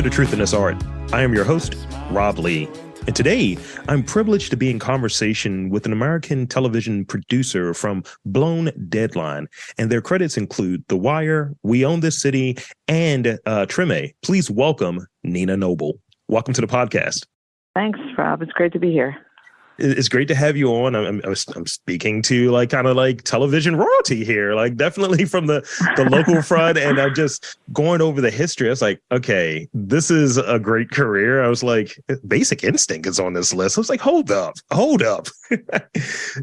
to The Truth in This Art. I am your host, Rob Lee. And today, I'm privileged to be in conversation with an American television producer from Blown Deadline. And their credits include The Wire, We Own This City, and Treme. Please welcome Nina Noble. Welcome to the podcast. Thanks, Rob. It's great to be here. It's great to have you on. I'm speaking to kind of television royalty here, definitely from the local front. And I'm just going over the history. I was like, okay, this is a great career. I was like, Basic Instinct is on this list. I was like, hold up.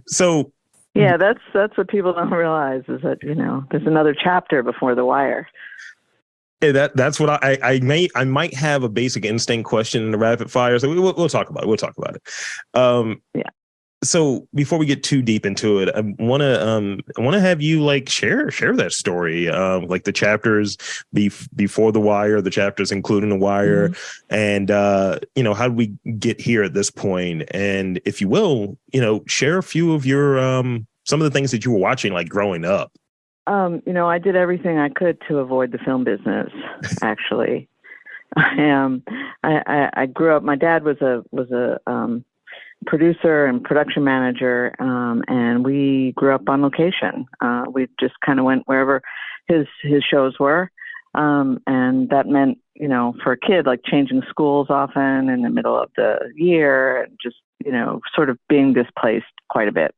So yeah, that's what people don't realize is that, there's another chapter before The Wire. That's what I might have a Basic Instinct question in the rapid fire. So we'll talk about it. Yeah. So before we get too deep into it, I want to have you share that story, the chapters before The Wire, the chapters including The Wire, and how did we get here at this point? And if you will, share a few of your some of the things that you were watching growing up. I did everything I could to avoid the film business. Actually, I grew up. My dad was a producer and production manager, and we grew up on location. We just kind of went wherever his shows were, and that meant for a kid changing schools often in the middle of the year, and just sort of being displaced quite a bit.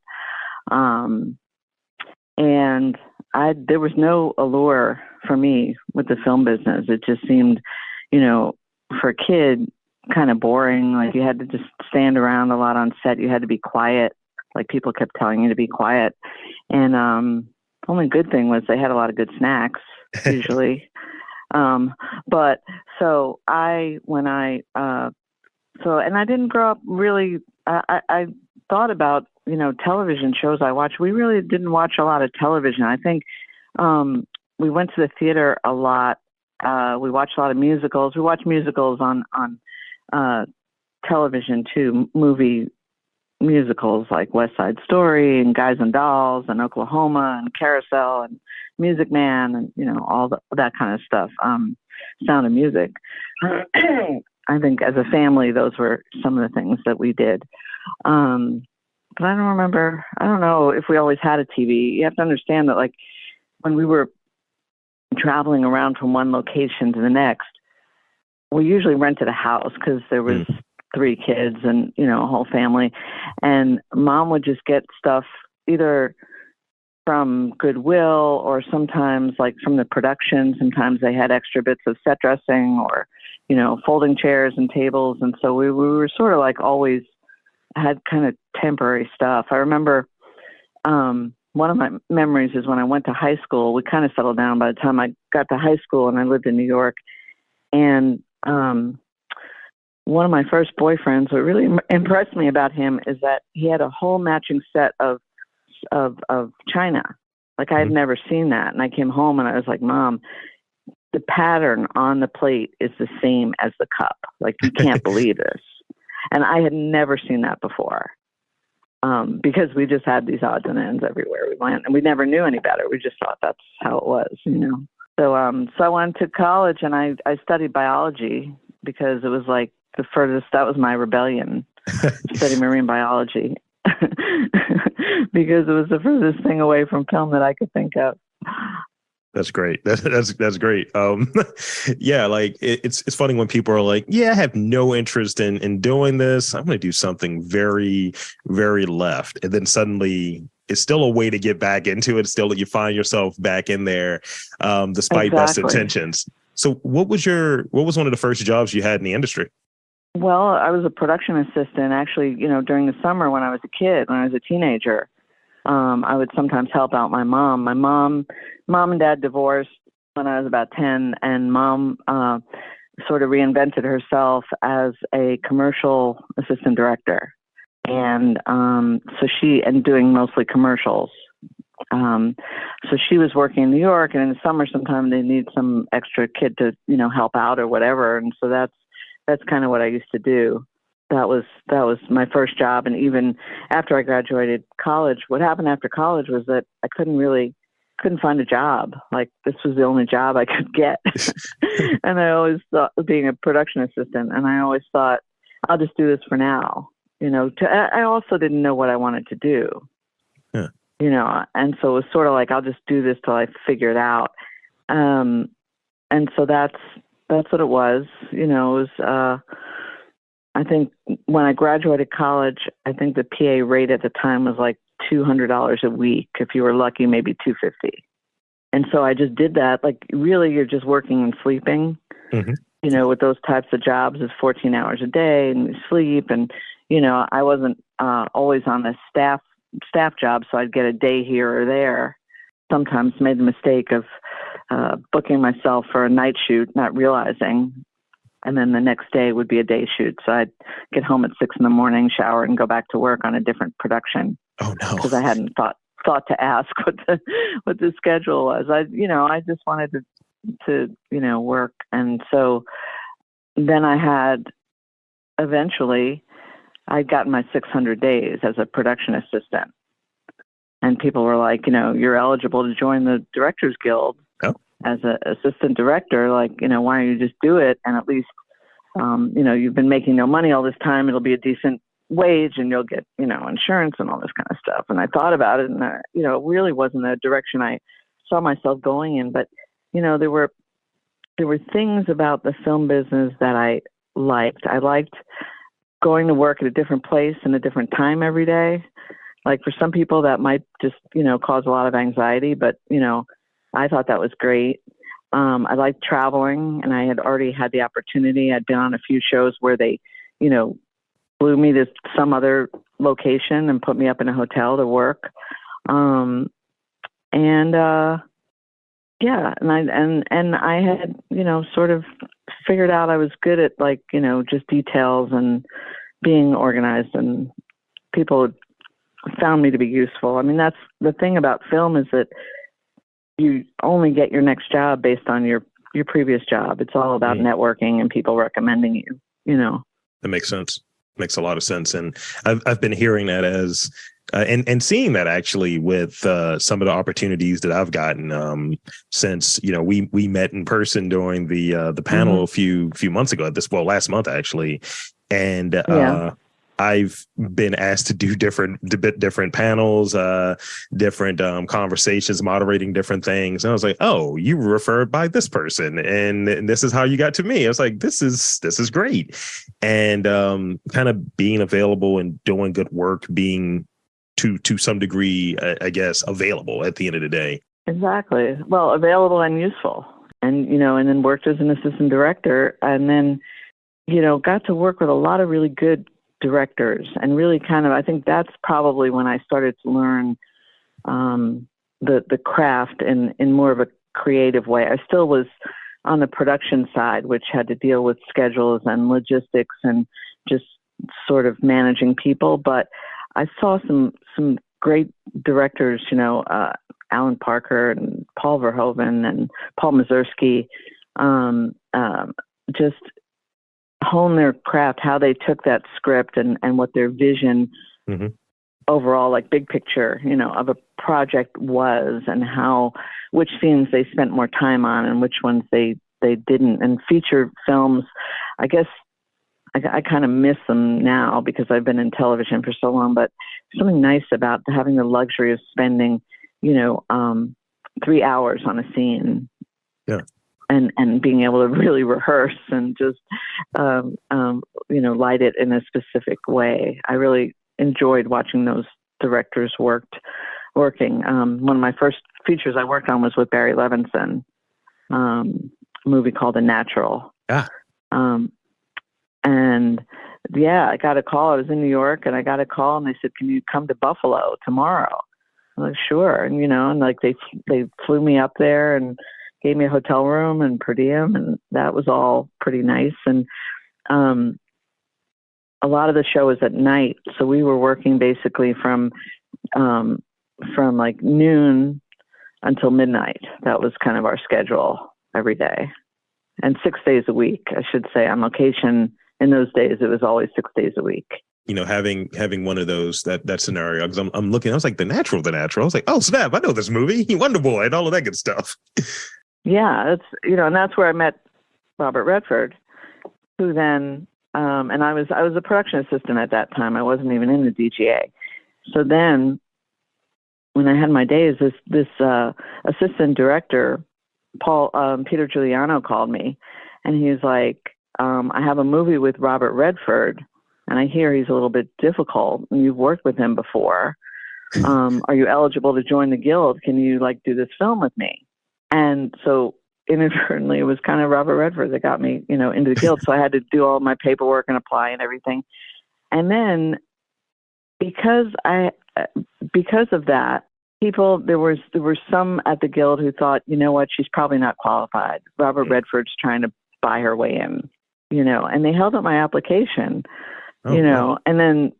And there was no allure for me with the film business. It just seemed, for a kid, kind of boring. You had to just stand around a lot on set. You had to be quiet. People kept telling you to be quiet. And only good thing was they had a lot of good snacks usually. And I didn't grow up really. I thought about television shows I watched. We really didn't watch a lot of television. I think we went to the theater a lot. We watched a lot of musicals. We watched musicals on television too, movie musicals like West Side Story and Guys and Dolls and Oklahoma and Carousel and Music Man and all that kind of stuff. Sound of Music. I think as a family, those were some of the things that we did. But I don't remember. I don't know if we always had a TV. You have to understand that, when we were traveling around from one location to the next, we usually rented a house because there was 3 kids and, a whole family. And Mom would just get stuff either from Goodwill or sometimes from the production. Sometimes they had extra bits of set dressing or, folding chairs and tables. And so we were sort of always had kind of temporary stuff. I remember one of my memories is when I went to high school. We kind of settled down by the time I got to high school, and I lived in New York. And one of my first boyfriends, what really impressed me about him is that he had a whole matching set of china. I had never seen that. And I came home and I was like, Mom, the pattern on the plate is the same as the cup. You can't believe this. And I had never seen that before, because we just had these odds and ends everywhere we went, and we never knew any better. We just thought that's how it was, So I went to college and I studied biology because it was the furthest. That was my rebellion, study marine biology, because it was the furthest thing away from film that I could think of. That's great. That's great. Yeah, it's funny when people are like, yeah, I have no interest in doing this. I'm going to do something very, very left. And then suddenly it's still a way to get back into it. It's still you find yourself back in there, despite best intentions. So what was one of the first jobs you had in the industry? Well, I was a production assistant actually, during the summer when I was a kid, when I was a teenager. I would sometimes help out my mom. My mom and dad divorced when I was about 10, and Mom sort of reinvented herself as a commercial assistant director. And and doing mostly commercials. So she was working in New York, and in the summer sometimes they need some extra kid to, help out or whatever. And so that's kind of what I used to do. That was my first job. And even after I graduated college, what happened after college was that I couldn't really couldn't find a job. Like, this was the only job I could get. And I always thought, being a production assistant, and I always thought, I'll just do this for now. I also didn't know what I wanted to do. Yeah. And so it was sort of like, I'll just do this till I figure it out. And so that's what it was. It was, I think when I graduated college, I think the PA rate at the time was like $200 a week. If you were lucky, maybe $250. And so I just did that. Like, really, you're just working and sleeping. Mm-hmm. With those types of jobs, it's 14 hours a day and you sleep. And, I wasn't always on a staff job, so I'd get a day here or there. Sometimes made the mistake of booking myself for a night shoot, not realizing. And then the next day would be a day shoot. So I'd get home at 6 a.m, shower, and go back to work on a different production. Oh no! Because I hadn't thought to ask what the schedule was. I just wanted to work. And so then eventually I'd gotten my 600 days as a production assistant. And people were like, you're eligible to join the Directors Guild as an assistant director. Like, why don't you just do it? And at least, you've been making no money all this time. It'll be a decent wage and you'll get, insurance and all this kind of stuff. And I thought about it, and, it really wasn't a direction I saw myself going in. But, there were things about the film business that I liked. I liked going to work at a different place and a different time every day. Like, for some people that might just, cause a lot of anxiety, but, I thought that was great. I liked traveling, and I had already had the opportunity. I'd been on a few shows where they, flew me to some other location and put me up in a hotel to work. And I had, sort of figured out I was good at, like, just details and being organized, and people found me to be useful. I mean, that's the thing about film, is that you only get your next job based on your previous job. It's all about networking and people recommending you, That makes sense. Makes a lot of sense. And I've been hearing that as and seeing that actually with some of the opportunities that I've gotten since, we met in person during the panel a few months ago, last month, actually. And I've been asked to do different panels, different conversations, moderating different things. And I was like, oh, you were referred by this person, and this is how you got to me. I was like, this is great. And kind of being available and doing good work, being to some degree, I guess, available at the end of the day. Exactly. Well, available and useful. And, and then worked as an assistant director, and then, got to work with a lot of really good directors, and really kind of, I think that's probably when I started to learn the craft in more of a creative way. I still was on the production side, which had to deal with schedules and logistics and just sort of managing people. But I saw some great directors, Alan Parker and Paul Verhoeven and Paul Mazursky, just hone their craft, how they took that script and what their vision overall, like big picture, of a project was, and which scenes they spent more time on and which ones they didn't. And feature films, I guess I kind of miss them now because I've been in television for so long, but something nice about having the luxury of spending, 3 hours on a scene. Yeah. And being able to really rehearse and just, light it in a specific way. I really enjoyed watching those directors working. One of my first features I worked on was with Barry Levinson, a movie called The Natural. Yeah. I got a call. I was in New York, and I got a call, and they said, "Can you come to Buffalo tomorrow?" I'm like, "Sure." And and like they flew me up there and gave me a hotel room and per diem, and that was all pretty nice. And a lot of the show was at night, so we were working basically from like noon until midnight. That was kind of our schedule every day, and 6 days a week, I should say, on location. In those days, it was always 6 days a week. having one of those that scenario, because I'm looking, I was like, the natural. I was like, oh snap, I know this movie, Wonder Boy, and all of that good stuff. Yeah, it's and that's where I met Robert Redford, who then and I was a production assistant at that time. I wasn't even in the DGA. So then, when I had my days, this assistant director, Peter Giuliano, called me, and he was like, I have a movie with Robert Redford, and I hear he's a little bit difficult, and you've worked with him before. Are you eligible to join the guild? Can you do this film with me? And so inadvertently, it was kind of Robert Redford that got me, into the guild. So I had to do all my paperwork and apply and everything. And then because of that, there were some at the guild who thought, you know what, she's probably not qualified. Robert Redford's trying to buy her way in, and they held up my application, Wow. and then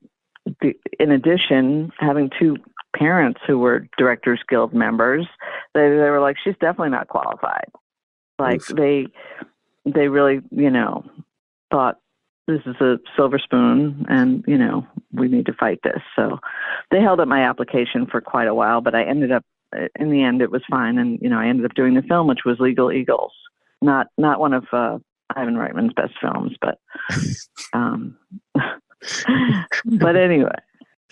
in addition, having two parents who were Directors Guild members, they were like, she's definitely not qualified. Like they really, thought this is a silver spoon and, we need to fight this. So they held up my application for quite a while, but I ended up, in the end, it was fine. And, I ended up doing the film, which was Legal Eagles, not one of Ivan Reitman's best films, but, but anyway.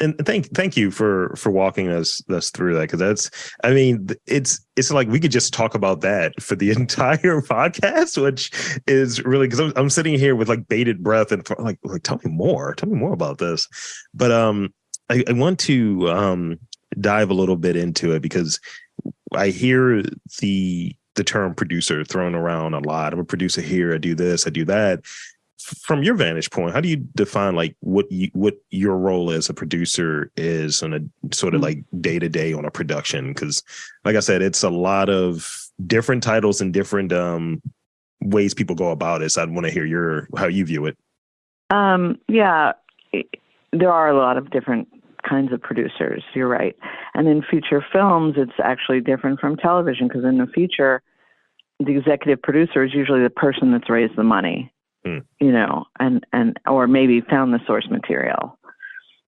And thank you for walking us through that, because it's like we could just talk about that for the entire podcast, which is really, because I'm sitting here with bated breath and like tell me more about this. But I want to dive a little bit into it, because I hear the term producer thrown around a lot. I'm a producer here. I do this. I do that. From your vantage point, how do you define what your role as a producer is on a sort of day to day on a production? Because like I said, it's a lot of different titles and different ways people go about it. So I'd want to hear how you view it. Yeah, there are a lot of different kinds of producers. You're right. And in feature films, it's actually different from television, because in the feature, the executive producer is usually the person that's raised the money. And or maybe found the source material.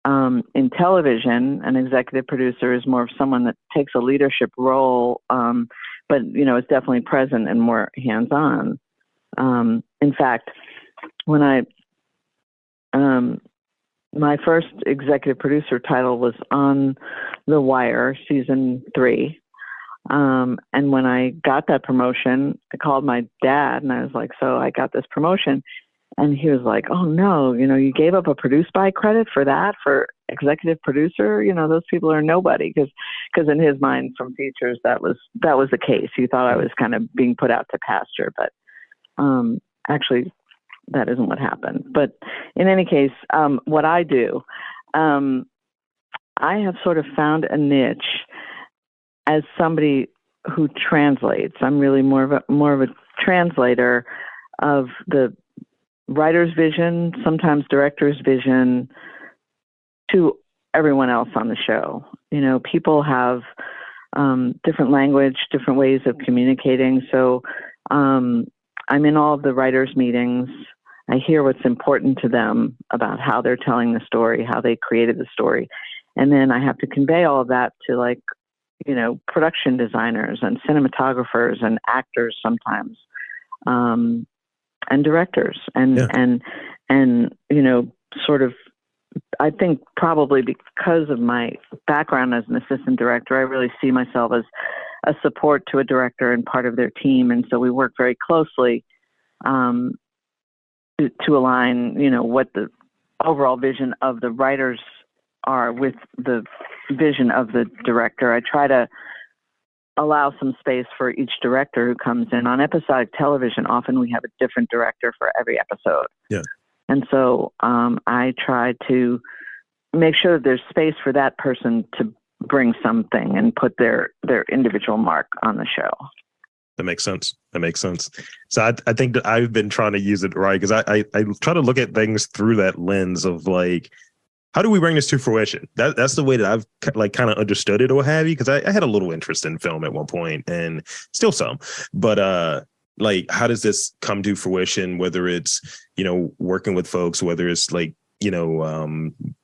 In television, an executive producer is more of someone that takes a leadership role, but is definitely present and more hands-on. In fact, when my first executive producer title was on The Wire, season 3. And when I got that promotion, I called my dad and I was like, so I got this promotion. And he was like, oh no, you gave up a produced by credit for that, for executive producer? Those people are nobody. Cause in his mind from features, that was the case. He thought I was kind of being put out to pasture, but, actually that isn't what happened. But in any case, what I do, I have sort of found a niche as somebody who translates. I'm really more of a translator of the writer's vision, sometimes director's vision, to everyone else on the show. People have different language, different ways of communicating. So I'm in all of the writers' meetings. I hear what's important to them about how they're telling the story, how they created the story. And then I have to convey all of that to production designers and cinematographers and actors sometimes, and directors and sort of, I think probably because of my background as an assistant director, I really see myself as a support to a director and part of their team. And so we work very closely, to align, what the overall vision of the writers are with the vision of the director. I try to allow some space for each director who comes in. On episodic television, often we have a different director for every episode. Yeah. And so I try to make sure that there's space for that person to bring something and put their individual mark on the show. That makes sense. So I think that I've been trying to use it right, because I try to look at things through that lens of how do we bring this to fruition? That's the way that I've kind of understood it, or have you? Because I had a little interest in film at one point, and still some. But how does this come to fruition? Whether it's working with folks, whether it's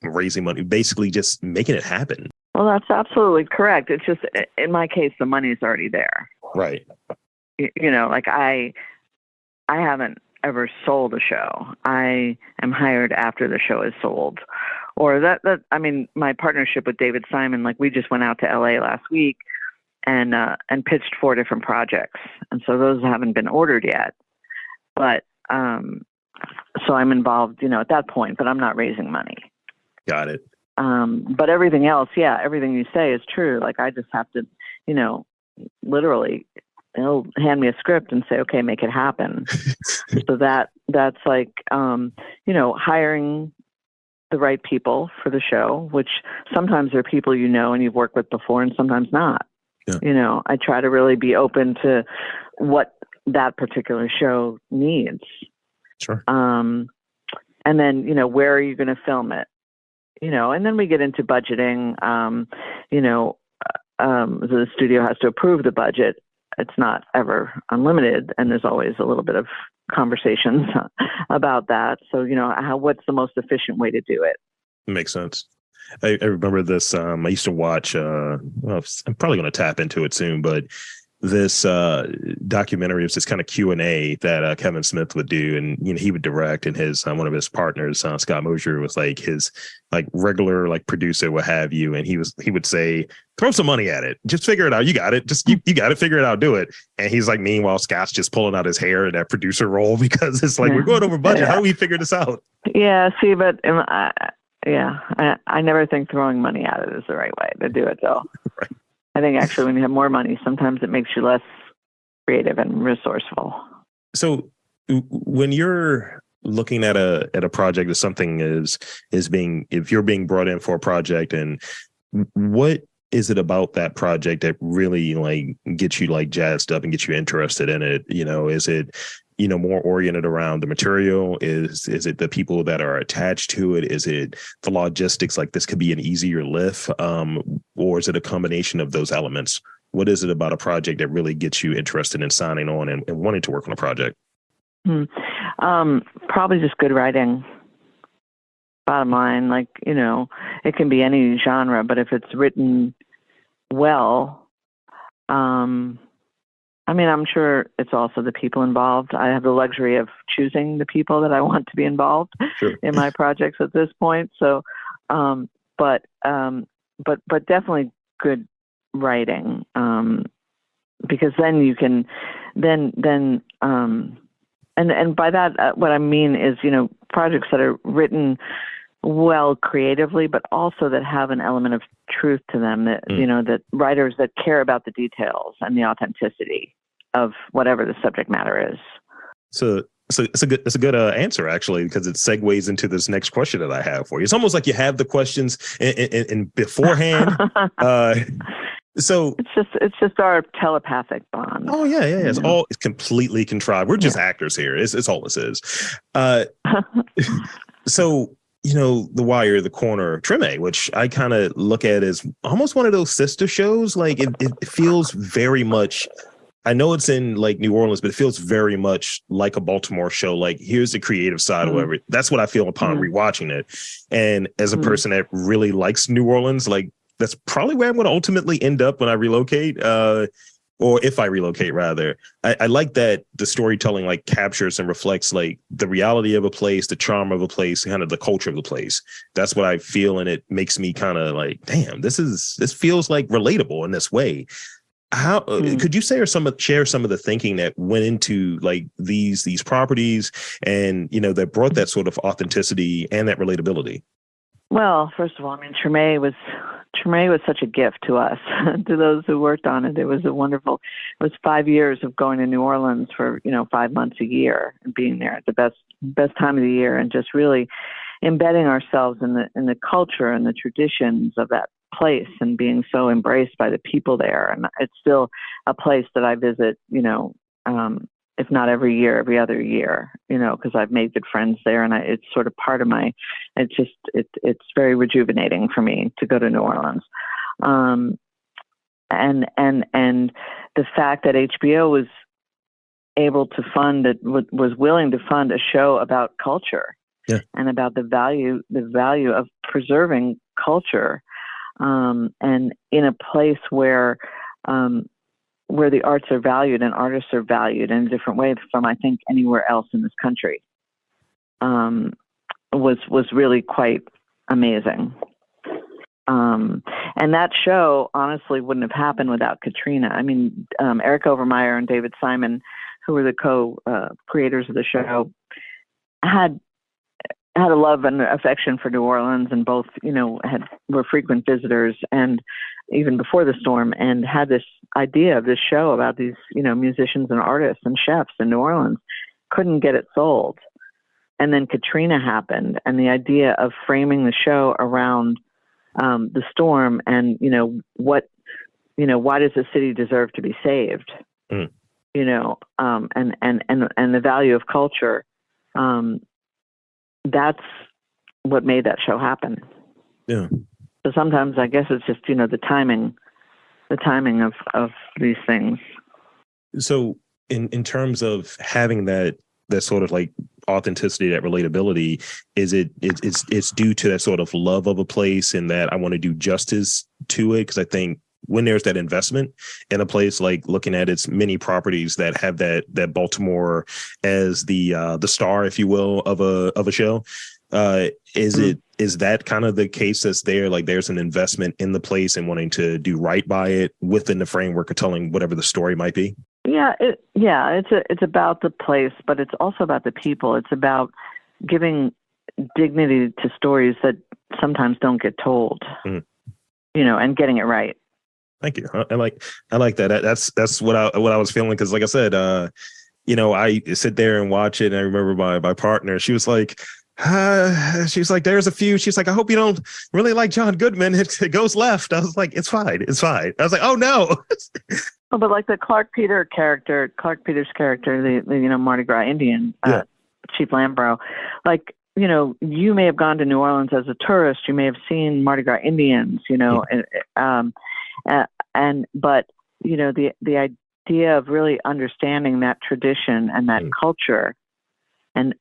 raising money, basically just making it happen. Well, that's absolutely correct. It's just, in my case, the money is already there. Right. Like I haven't ever sold a show. I am hired after the show is sold. Or my partnership with David Simon, like we just went out to LA last week and pitched 4 different projects. And so those haven't been ordered yet. But, so I'm involved, at that point, but I'm not raising money. Got it. But everything else, everything you say is true. Like I just have to, literally, he'll hand me a script and say, okay, make it happen. So that's like, hiring the right people for the show, which sometimes are people and you've worked with before and sometimes not. Yeah. I try to really be open to what that particular show needs. Sure. And then, where are you going to film it? And then we get into budgeting. The studio has to approve the budget. It's not ever unlimited, and there's always a little bit of conversations about that. So, what's the most efficient way to do it? Makes sense. I remember this. I used to watch. I'm probably going to tap into it soon, but this documentary was this kind of Q&A that Kevin Smith would do, and he would direct, and his one of his partners, Scott Mosier, was like his regular producer, what have you, and he would say, throw some money at it, just figure it out, you got it, just you got it, figure it out, do it. And he's like, meanwhile Scott's just pulling out his hair in that producer role because it's like, we're going over budget. How do we figure this out? See, but I never think throwing money at it is the right way to do it, though. Right. I think actually when you have more money, sometimes it makes you less creative and resourceful. So when you're looking at a project, if something if you're being brought in for a project, and what is it about that project that really gets you jazzed up and gets you interested in it? Is it more oriented around the material? Is it the people that are attached to it? Is it the logistics? Like this could be an easier lift, or is it a combination of those elements? What is it about a project that really gets you interested in signing on and wanting to work on a project? Probably just good writing. Bottom line, it can be any genre, but if it's written well, I'm sure it's also the people involved. I have the luxury of choosing the people that I want to be involved in my projects at this point. So, but definitely good writing, because then you can, and by that, what I mean is, projects that are written well creatively, but also that have an element of truth to them, that, that writers that care about the details and the authenticity of whatever the subject matter is. So it's a good answer, actually, because it segues into this next question that I have for you. It's almost like you have the questions in beforehand. So it's just our telepathic bond. Oh yeah. It's completely contrived. We're just actors here. It's all this is. So The Wire, The Corner, Treme, which I kind of look at as almost one of those sister shows. It feels very much. I know it's in New Orleans, but it feels very much like a Baltimore show. Here's the creative side, whatever. That's what I feel upon rewatching it. And as a person that really likes New Orleans, that's probably where I'm going to ultimately end up when I relocate, or if I relocate, rather. I like that the storytelling captures and reflects the reality of a place, the charm of a place, kind of the culture of the place. That's what I feel, and it makes me kind of damn, this feels relatable in this way. How could you share some of the thinking that went into these properties and that brought that sort of authenticity and that relatability? Well, first of all, Treme was such a gift to us, to those who worked on it. It was 5 years of going to New Orleans for 5 months a year and being there at the best time of the year, and just really embedding ourselves in the culture and the traditions of that place, and being so embraced by the people there. And it's still a place that I visit, if not every year, every other year, because I've made good friends there, and it's sort of part of it's very rejuvenating for me to go to New Orleans. And the fact that HBO was able to was willing to fund a show about culture, Yeah. and about the value of preserving culture, and in a place where the arts are valued and artists are valued in a different way from, I think, anywhere else in this country, was really quite amazing. And that show honestly wouldn't have happened without Katrina. I mean, Eric Overmyer and David Simon, who were the co-creators of the show, had a love and affection for New Orleans, and both, were frequent visitors, and even before the storm, and had this idea of this show about these, musicians and artists and chefs in New Orleans. Couldn't get it sold. And then Katrina happened, and the idea of framing the show around the storm, and why does the city deserve to be saved? And the value of culture. That's what made that show happen. Yeah. So sometimes I guess it's just the timing of these things. So in terms of having that sort of like authenticity, that relatability, it's due to that sort of love of a place, and that I want to do justice to it. Because I think when there's that investment in a place, like looking at its many properties that have that Baltimore as the star, if you will, of a show, is that kind of the case that's there? Like there's an investment in the place and wanting to do right by it within the framework of telling whatever the story might be. Yeah, it's about the place, but it's also about the people. It's about giving dignity to stories that sometimes don't get told, and getting it right. Thank you. I like that. That's what I was feeling. Because like I said, I sit there and watch it, and I remember my partner, she was like, there's a few. She's like, I hope you don't really like John Goodman. It goes left. I was like, it's fine. I was like, oh no. Oh, but like the Clark Peters character, the Mardi Gras Indian, Chief Lambro, like, you may have gone to New Orleans as a tourist. You may have seen Mardi Gras Indians, but the idea of really understanding that tradition and that culture, and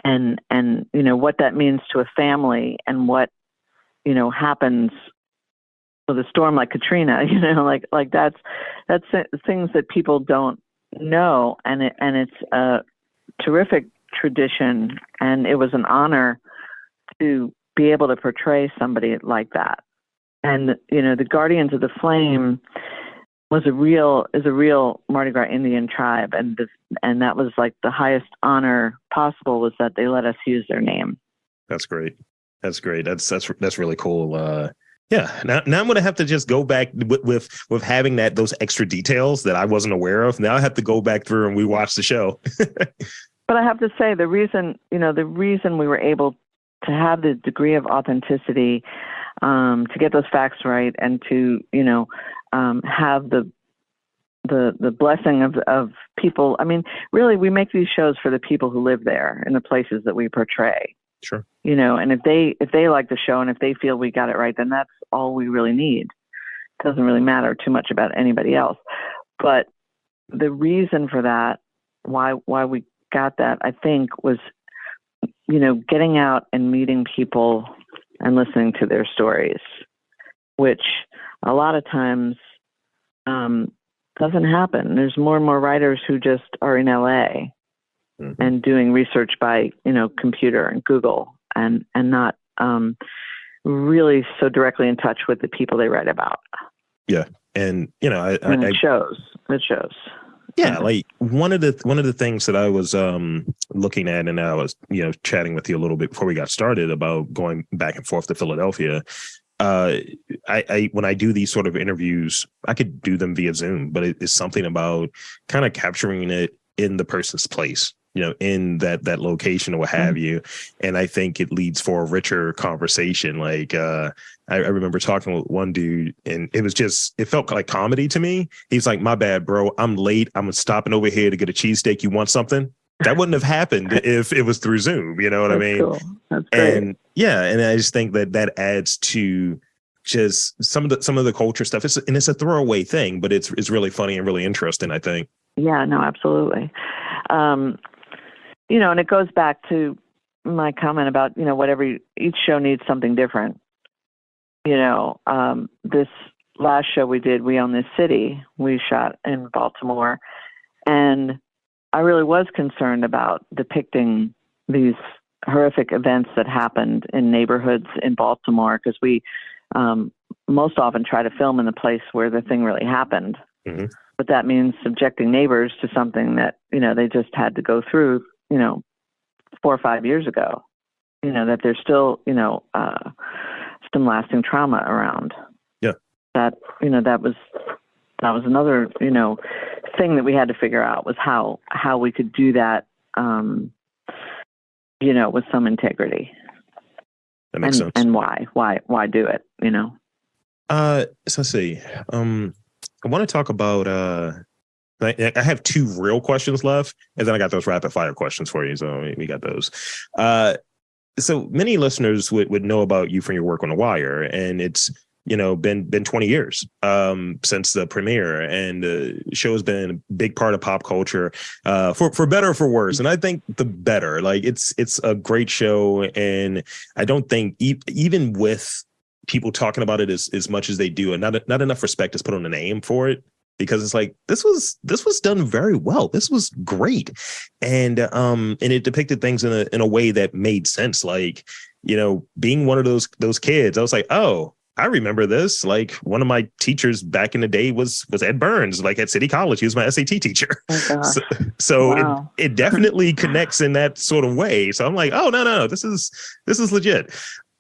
what that means to a family, and what happens with a storm like Katrina, like that's things that people don't know, and it's a terrific tradition, and it was an honor to be able to portray somebody like that. And the Guardians of the Flame is a real Mardi Gras Indian tribe, and that was like the highest honor possible, was that they let us use their name. That's great. That's really cool. Yeah. Now I'm going to have to just go back with having those extra details that I wasn't aware of. Now I have to go back through and we watch the show. But I have to say, the reason we were able to have the degree of authenticity, to get those facts right, and to have the blessing of people. I mean, really, we make these shows for the people who live there in the places that we portray. Sure. And if they like the show, and if they feel we got it right, then that's all we really need. It doesn't really matter too much about anybody else. But the reason for that, why we got that, I think, was, getting out and meeting people and listening to their stories, which a lot of times doesn't happen. There's more and more writers who just are in LA and doing research by, computer and Google, and not really so directly in touch with the people they write about. Yeah. And, it shows. Yeah, like one of the things that I was looking at, and I was chatting with you a little bit before we got started about going back and forth to Philadelphia. I when I do these sort of interviews, I could do them via Zoom, but it's something about kind of capturing it in the person's place, in that location or what have you. And I think it leads for a richer conversation. Like I remember talking with one dude, and it felt like comedy to me. He's like, my bad, bro. I'm late. I'm stopping over here to get a cheesesteak. You want something? That wouldn't have happened if it was through Zoom. You know what I mean? Cool. That's great. And and I just think that adds to just some of the culture stuff. It's a throwaway thing, but it's really funny and really interesting, I think. Yeah, no, absolutely. And it goes back to my comment about, what each show needs something different. This last show we did, We Own This City, we shot in Baltimore. And I really was concerned about depicting these horrific events that happened in neighborhoods in Baltimore, because we most often try to film in the place where the thing really happened. Mm-hmm. But that means subjecting neighbors to something that, they just had to go through, 4 or 5 years ago, that there's still, some lasting trauma around. Yeah. That was another, thing that we had to figure out, was how we could do that, with some integrity. That makes sense. And why do it, So let's see. I want to talk about, I have 2 real questions left, and then I got those rapid fire questions for you. So we got those. So many listeners would know about you from your work on The Wire, and it's, been 20 years since the premiere, and the show has been a big part of pop culture, for better or for worse. And I think the better, like it's a great show. And I don't think even with people talking about it as much as they do, and not enough respect is put on the name for it, because it's like, this was done very well. This was great. And it depicted things in a way that made sense. Like, being one of those kids, I was like, oh, I remember this. Like, one of my teachers back in the day was Ed Burns, like at City College. He was my SAT teacher. Oh, so wow. it definitely connects in that sort of way. So I'm like, oh, no, this is legit.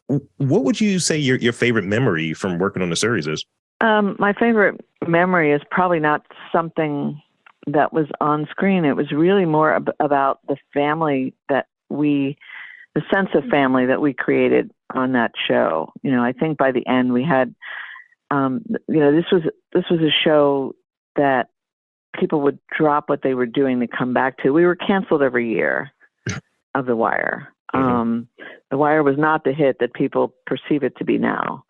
What would you say your favorite memory from working on the series is? My favorite memory is probably not something that was on screen. It was really more about the family the sense of family that we created on that show. I think by the end we had, this was a show that people would drop what they were doing to come back to. We were canceled every year of The Wire. Mm-hmm. The Wire was not the hit that people perceive it to be now.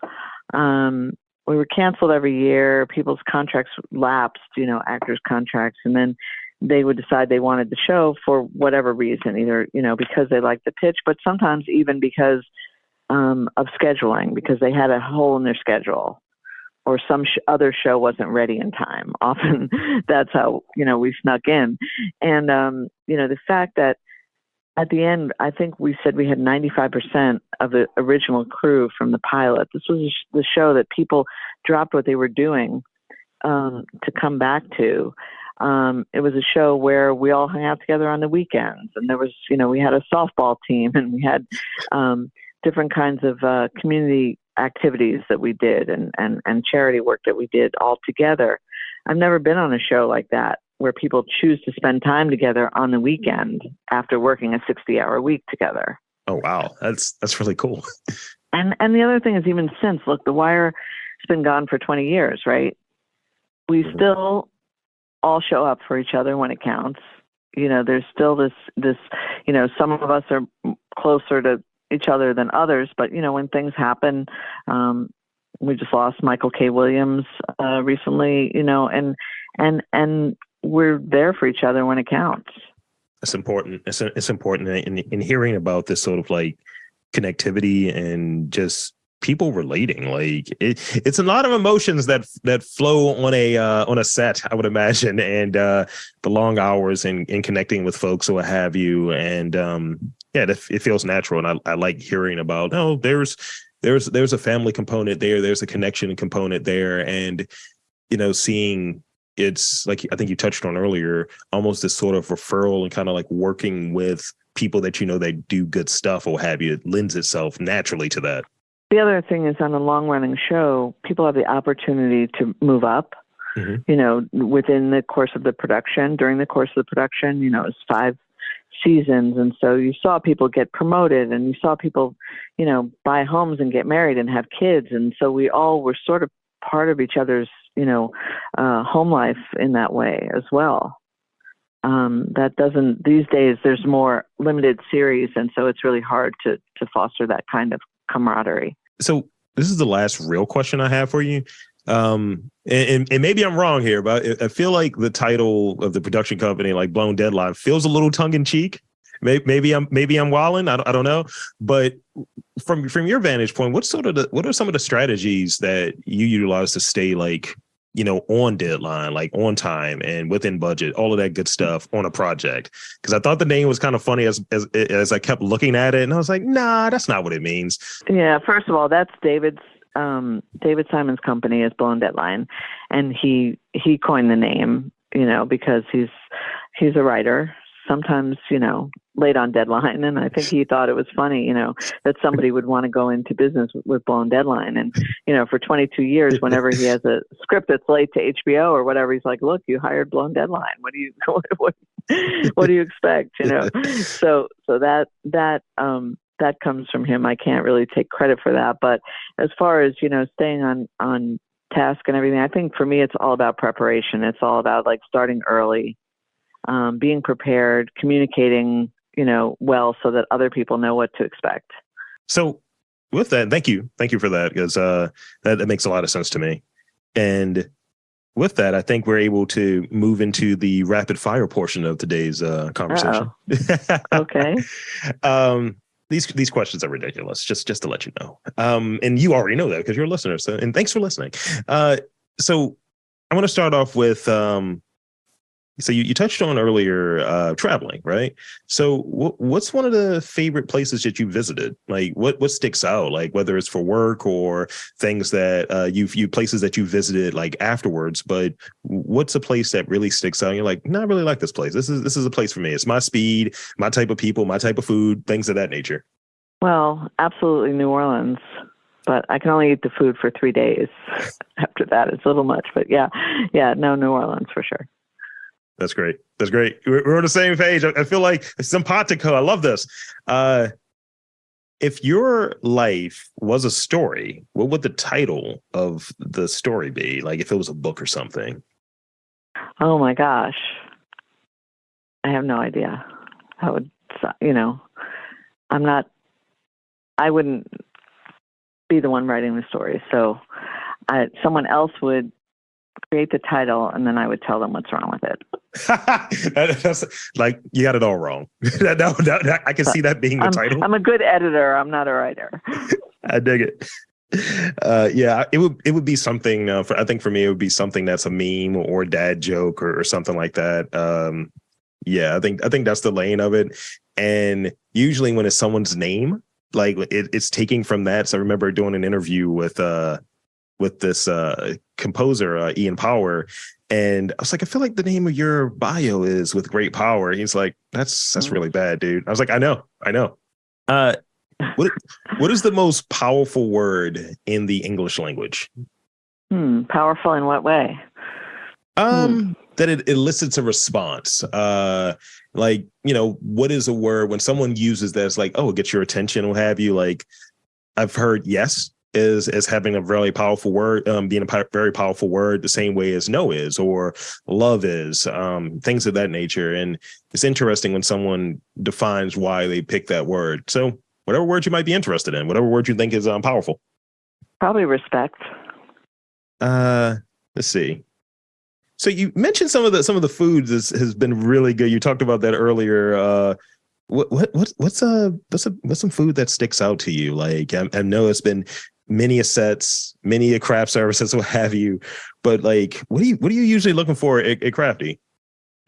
We were canceled every year. People's contracts lapsed, actors' contracts, and then they would decide they wanted the show for whatever reason, either, because they liked the pitch, but sometimes even because of scheduling, because they had a hole in their schedule, or some other show wasn't ready in time. Often that's how, we snuck in. And, the fact that at the end, I think we said we had 95% of the original crew from the pilot. This was the show that people dropped what they were doing to come back to. It was a show where we all hung out together on the weekends, and there was, we had a softball team, and we had different kinds of community activities that we did, and charity work that we did all together. I've never been on a show like that, where people choose to spend time together on the weekend after working a 60-hour week together. Oh, wow. That's really cool. And the other thing is, even since, look, The Wire has been gone for 20 years, right? We mm-hmm. still all show up for each other when it counts. There's still this, some of us are closer to each other than others, but, when things happen, we just lost Michael K. Williams recently, and we're there for each other when it counts. It's important. It's important in hearing about this sort of like connectivity and just people relating. Like it's a lot of emotions that flow on a set, I would imagine, and the long hours and connecting with folks or what have you. And it feels natural. And I like hearing about, there's a family component there. There's a connection component there. And, seeing, it's like, I think you touched on earlier, almost this sort of referral and kind of like working with people that, they do good stuff or what have you. It lends itself naturally to that. The other thing is, on a long running show, people have the opportunity to move up, mm-hmm. Within the course of the production. During the course of the production, it's 5 seasons. And so you saw people get promoted, and you saw people, buy homes and get married and have kids. And so we all were sort of part of each other's, home life in that way as well. That doesn't, these days, there's more limited series. And so it's really hard to foster that kind of camaraderie. So this is the last real question I have for you. And maybe I'm wrong here, but I feel like the title of the production company, like Blown Deadline, feels a little tongue in cheek. maybe I'm wilding. I don't know. But from your vantage point, what are some of the strategies that you utilize to stay like, on deadline, like on time and within budget, all of that good stuff on a project? Because I thought the name was kind of funny as I kept looking at it, and I was like, nah, that's not what it means. Yeah, first of all, that's David Simon's company is Blown Deadline, and he coined the name, because he's a writer, sometimes, late on deadline. And I think he thought it was funny, that somebody would want to go into business with Blown Deadline. And, for 22 years, whenever he has a script that's late to HBO or whatever, he's like, look, you hired Blown Deadline. What do you, what do you expect? So that comes from him. I can't really take credit for that. But as far as, staying on task and everything, I think for me, it's all about preparation. It's all about like starting early, being prepared, communicating, well, so that other people know what to expect. So with that, thank you for that, because that makes a lot of sense to me. And with that, I think we're able to move into the rapid fire portion of today's conversation. Okay. These questions are ridiculous, just to let you know. And you already know that because you're a listener. So, and thanks for listening. So I want to start off with, so you touched on earlier traveling, right? So what's one of the favorite places that you visited? Like what sticks out, like whether it's for work or things that you places that you visited like afterwards, but what's a place that really sticks out? And you're like, no, I really like this place. This is a place for me. It's my speed, my type of people, my type of food, things of that nature. Well, absolutely New Orleans. But I can only eat the food for 3 days. After that, it's a little much. But New Orleans for sure. That's great. We're on the same page. I feel like simpatico. I love this. If your life was a story, what would the title of the story be? Like if it was a book or something? Oh my gosh. I have no idea. I wouldn't be the one writing the story. So someone else would create the title, and then I would tell them what's wrong with it. That's like, you got it all wrong. That, I can see that being the title. I'm a good editor. I'm not a writer. I dig it. It would be something. I think for me, it would be something that's a meme or a dad joke or something like that. I think that's the lane of it. And usually when it's someone's name, like it's taking from that. So I remember doing an interview with this composer, Ian Power. And I was like, I feel like the name of your bio is with great power. He's like, that's really bad, dude. I was like, I know. What is the most powerful word in the English language? Powerful in what way? That it elicits a response. What is a word when someone uses that, it's like, oh, it gets your attention or have you? Like, I've heard yes is having a very powerful word, being a very powerful word, the same way as no is, or love is, things of that nature. And it's interesting when someone defines why they pick that word. So whatever word you might be interested in, whatever word you think is powerful. Probably respect. Let's see. So you mentioned some of the foods has been really good. You talked about that earlier. What's some food that sticks out to you? Like I know it's been many a sets, many a craft services, what have you, but like what are you usually looking for at Crafty?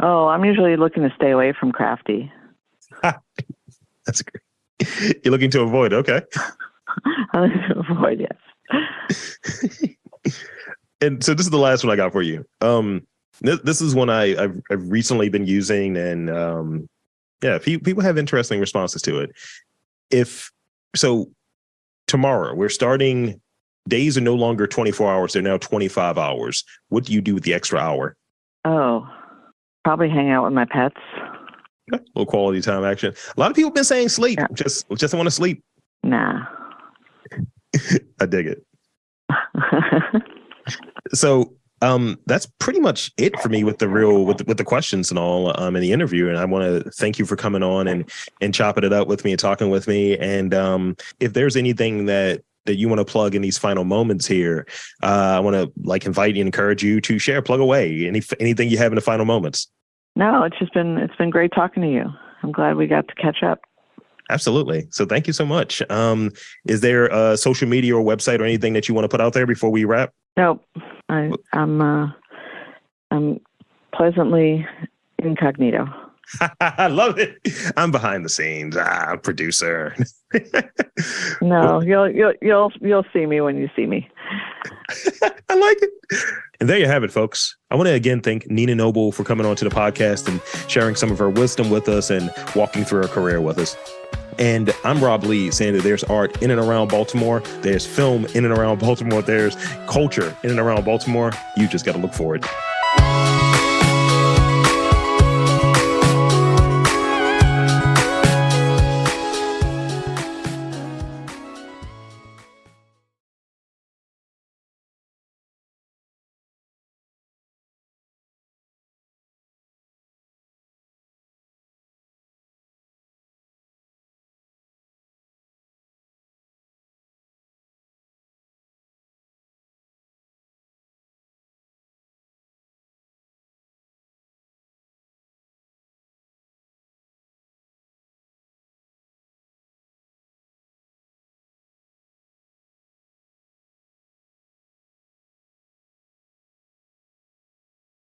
Oh, I'm usually looking to stay away from Crafty. That's great. You're looking to avoid, okay. I'm looking to avoid, yes. And so this is the last one I got for you. This is one I've recently been using, and people have interesting responses to it. Tomorrow we're starting, days are no longer 24 hours, they're now 25 hours. What do you do with the extra hour? Oh, probably hang out with my pets. Okay. A little quality time action. A lot of people have been saying sleep. Yeah. Just want to sleep. Nah. I dig it. So that's pretty much it for me with the questions and all in the interview. And I want to thank you for coming on and chopping it up with me and talking with me. And if there's anything that you want to plug in these final moments here, I want to invite you and encourage you to share, plug away anything you have in the final moments. No, it's been great talking to you. I'm glad we got to catch up. Absolutely. So thank you so much. Is there a social media or website or anything that you want to put out there before we wrap? Nope. I'm pleasantly incognito. I love it. I'm behind the scenes. Producer. No, you'll see me when you see me. I like it. And there you have it, folks. I want to again thank Nina Noble for coming onto the podcast and sharing some of her wisdom with us and walking through her career with us. And I'm Rob Lee, saying that there's art in and around Baltimore. There's film in and around Baltimore. There's culture in and around Baltimore. You just got to look for it.